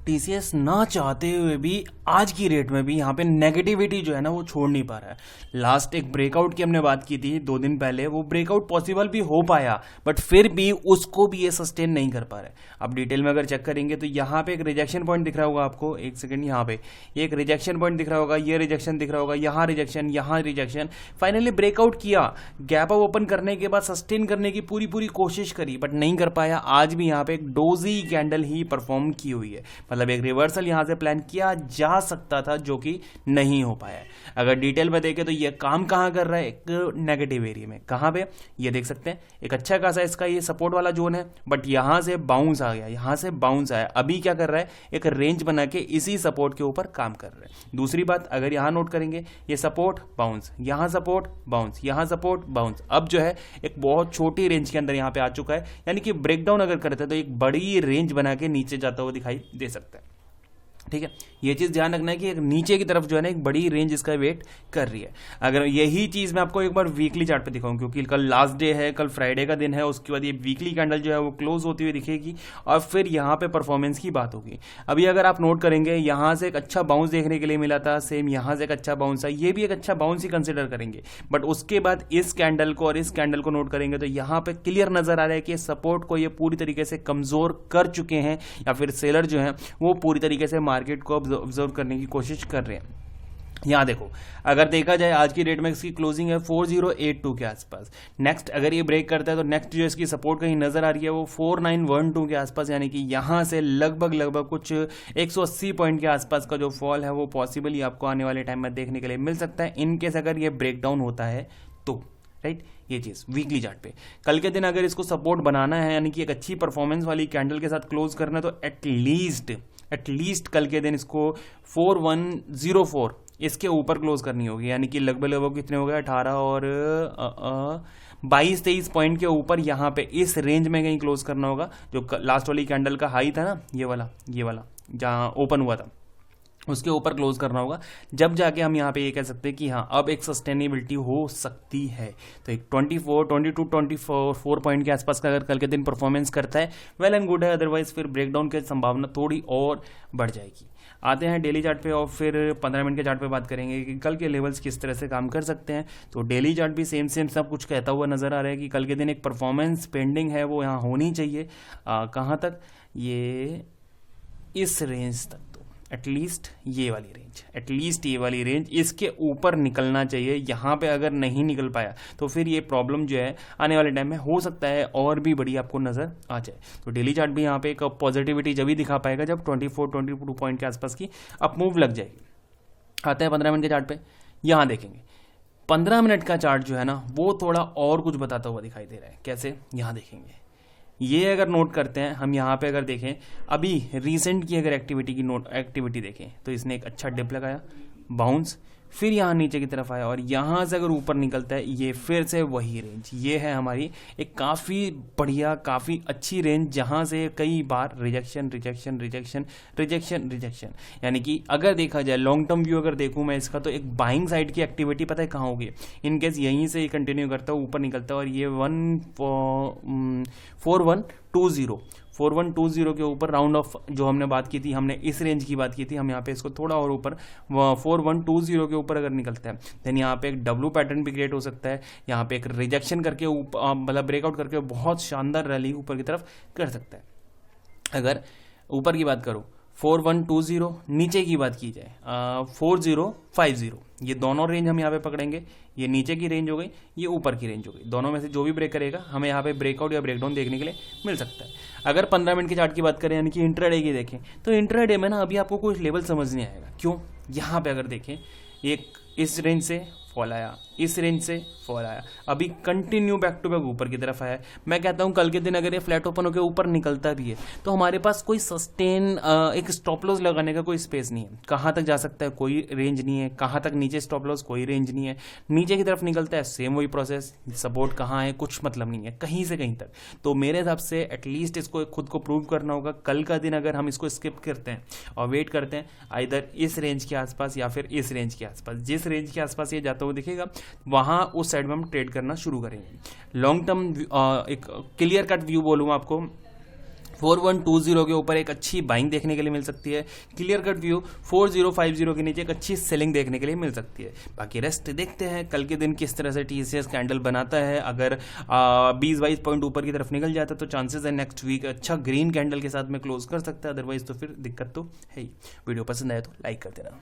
TCS ना चाहते हुए भी आज की रेट में भी यहाँ पे नेगेटिविटी जो है ना वो छोड़ नहीं पा रहा है। लास्ट एक ब्रेकआउट की हमने बात की थी 2 दिन पहले, वो ब्रेकआउट पॉसिबल भी हो पाया बट फिर भी उसको भी ये सस्टेन नहीं कर पा रहे। अब डिटेल में अगर चेक करेंगे तो यहाँ पे एक रिजेक्शन पॉइंट दिख रहा होगा आपको, एक सेकंड, यहाँ पे ये एक रिजेक्शन पॉइंट दिख रहा होगा, ये रिजेक्शन दिख रहा होगा, यहाँ रिजेक्शन, यहाँ रिजेक्शन, फाइनली ब्रेकआउट किया, गैप अप ओपन करने के बाद सस्टेन करने की पूरी पूरी कोशिश करी बट नहीं कर पाया। आज भी यहाँ पे एक डोजी कैंडल ही परफॉर्म की हुई है, मतलब एक रिवर्सल यहां से प्लान किया जा सकता था जो कि नहीं हो पाया है। अगर डिटेल में देखें तो ये काम कहां कर रहा है, एक नेगेटिव एरिया में। कहां पे, ये देख सकते हैं एक अच्छा खासा इसका ये सपोर्ट वाला जोन है बट यहां से बाउंस आ गया, यहां से बाउंस आया, अभी क्या कर रहा है, एक रेंज बना के इसी सपोर्ट के ऊपर काम कर रहा है। दूसरी बात अगर यहां नोट करेंगे, ये सपोर्ट बाउंस, यहां सपोर्ट बाउंस, यहां सपोर्ट बाउंस, अब जो है एक बहुत छोटी रेंज के अंदर यहां पे आ चुका है, यानी कि ब्रेकडाउन अगर करते हैं तो एक बड़ी रेंज बना के नीचे जाता हुआ दिखाई दे सकता है। ठीक है, ये चीज ध्यान रखना है कि एक नीचे की तरफ जो है ना एक बड़ी रेंज इसका वेट कर रही है। अगर यही चीज मैं आपको एक बार वीकली चार्ट पे दिखाऊं, क्योंकि कल लास्ट डे है, कल फ्राइडे का दिन है, उसके बाद ये वीकली कैंडल जो है वो क्लोज होती हुई दिखेगी और फिर यहाँ पे परफॉर्मेंस की बात होगी। अभी अगर आप नोट करेंगे यहां से एक अच्छा बाउंस देखने के लिए मिला था, सेम यहां से एक अच्छा बाउंस है, ये भी एक अच्छा बाउंस ही कंसिडर करेंगे बट उसके बाद इस कैंडल को और इस कैंडल को नोट करेंगे तो यहाँ पे क्लियर नजर आ रहा है कि सपोर्ट को ये पूरी तरीके से कमजोर कर चुके हैं या फिर सेलर जो है वो पूरी तरीके से मार्केट को ऑब्जर्व करने की कोशिश कर रहे हैं। यहां देखो, अगर देखा जाए आज की डेट में इसकी क्लोजिंग है 4082 के आसपास। नेक्स्ट अगर ये ब्रेक करता है तो नेक्स्ट जो इसकी सपोर्ट कहीं नजर आ रही है वो 4912 के आसपास, यानी कि यहां से लगभग कुछ 180 पॉइंट के आसपास का जो फॉल है वो पॉसिबली आपको आने वाले टाइम में देखने के लिए मिल सकता है, इनकेस अगर ये ब्रेकडाउन होता है तो। राइट, ये चीज वीकली चार्ट पे कल के दिन अगर इसको सपोर्ट बनाना है, यानी कि एक अच्छी परफॉर्मेंस वाली कैंडल के साथ क्लोज करना है, तो एटलीस्ट कल के दिन इसको 4104 इसके ऊपर क्लोज करनी होगी, यानी कि लगभग कितने हो गए 18 और 22-23 पॉइंट के ऊपर यहाँ पे इस रेंज में कहीं क्लोज करना होगा। जो लास्ट वाली कैंडल का हाई था ना, ये वाला जहाँ ओपन हुआ था उसके ऊपर क्लोज करना होगा, जब जाके हम यहाँ पे ये कह सकते हैं कि हाँ अब एक सस्टेनेबिलिटी हो सकती है। तो एक 24 पॉइंट के आसपास का अगर कल के दिन परफॉर्मेंस करता है वेल एंड गुड है, अदरवाइज फिर ब्रेकडाउन की संभावना थोड़ी और बढ़ जाएगी। आते हैं डेली चार्ट पे और फिर 15 मिनट के चार्ट पे बात करेंगे कि कल के लेवल्स किस तरह से काम कर सकते हैं। तो डेली चार्ट भी सेम सब कुछ कहता हुआ नजर आ रहा है कि कल के दिन एक परफॉर्मेंस पेंडिंग है वो यहाँ होनी चाहिए। कहाँ तक, ये इस रेंज तक, एटलीस्ट ये वाली रेंज इसके ऊपर निकलना चाहिए। यहाँ पे अगर नहीं निकल पाया तो फिर ये प्रॉब्लम जो है आने वाले टाइम में हो सकता है और भी बड़ी आपको नजर आ जाए। तो डेली चार्ट भी यहाँ पे एक पॉजिटिविटी जब ही दिखा पाएगा जब 22 पॉइंट के आसपास की अपमूव लग जाएगी। आते हैं 15 मिनट के चार्ट पे, यहाँ देखेंगे 15 मिनट का चार्ट जो है ना वो थोड़ा और कुछ बताता हुआ दिखाई दे रहा है। कैसे, यहाँ देखेंगे, ये अगर नोट करते हैं हम, यहाँ पे अगर देखें अभी रिसेंट की अगर एक्टिविटी देखें तो इसने एक अच्छा डिप लगाया, बाउंस, फिर यहाँ नीचे की तरफ आया और यहाँ से अगर ऊपर निकलता है ये फिर से वही रेंज, ये है हमारी एक काफ़ी बढ़िया काफ़ी अच्छी रेंज जहाँ से कई बार रिजेक्शन, यानी कि अगर देखा जाए लॉन्ग टर्म व्यू अगर देखूँ मैं इसका तो एक बाइंग साइड की एक्टिविटी पता है कहाँ होगी, इनकेस यहीं से कंटिन्यू करता है ऊपर निकलता है और ये 4120 के ऊपर राउंड ऑफ जो हमने बात की थी, हमने इस रेंज की बात की थी, हम यहाँ पे इसको थोड़ा और ऊपर 4120 के ऊपर अगर निकलता है देन यहाँ पे एक डब्ल्यू पैटर्न भी क्रिएट हो सकता है। यहाँ पे एक रिजेक्शन करके मतलब ब्रेकआउट करके बहुत शानदार रैली ऊपर की तरफ कर सकता है। अगर ऊपर की बात करूँ 4120, नीचे की बात की जाए 4050, ये दोनों रेंज हम यहाँ पे पकड़ेंगे, ये नीचे की रेंज हो गई, ये ऊपर की रेंज हो गई, दोनों में से जो भी ब्रेक करेगा हमें यहाँ पे ब्रेकआउट या ब्रेकडाउन देखने के लिए मिल सकता है। अगर 15 मिनट की चार्ट की बात करें यानी कि इंट्राडे की देखें तो इंट्राडे में ना अभी आपको कोई लेवल समझ नहीं आएगा। क्यों, यहाँ पे अगर देखें एक इस रेंज से फॉल आया, इस रेंज से फॉल आया, अभी कंटिन्यू बैक टू बैक ऊपर की तरफ आया। मैं कहता हूं कल के दिन अगर ये फ्लैट ओपन होकर ऊपर निकलता भी है तो हमारे पास कोई सस्टेन एक स्टॉप लॉस लगाने का कोई स्पेस नहीं है। कहां तक जा सकता है, कोई रेंज नहीं है, कहां तक नीचे स्टॉप लॉस, कोई रेंज नहीं है, नीचे की तरफ निकलता है सेम वही प्रोसेस, सपोर्ट कहां है कुछ मतलब नहीं है कहीं से कहीं तक। तो मेरे हिसाब से एटलीस्ट इसको खुद को प्रूव करना होगा। कल का दिन अगर हम इसको स्किप करते हैं और वेट करते हैं आइदर इस रेंज के आसपास या फिर इस रेंज के आसपास, जिस रेंज के आसपास ये जाता हुआ दिखेगा वहां उस साइड में हम ट्रेड करना शुरू करेंगे। लॉन्ग टर्म एक क्लियर कट व्यू बोलूंगा आपको 4120 के ऊपर एक अच्छी बाइंग देखने के लिए मिल सकती है। क्लियर कट व्यू 4050 के नीचे एक अच्छी सेलिंग देखने के लिए मिल सकती है। बाकी रेस्ट देखते हैं कल के दिन किस तरह से टीसीएस कैंडल बनाता है। अगर 20-22 पॉइंट ऊपर की तरफ निकल जाता है तो चांसेस है नेक्स्ट वीक अच्छा ग्रीन कैंडल के साथ में क्लोज कर सकता है, अदरवाइज तो फिर दिक्कत तो है ही। वीडियो पसंद आए तो लाइक कर देना।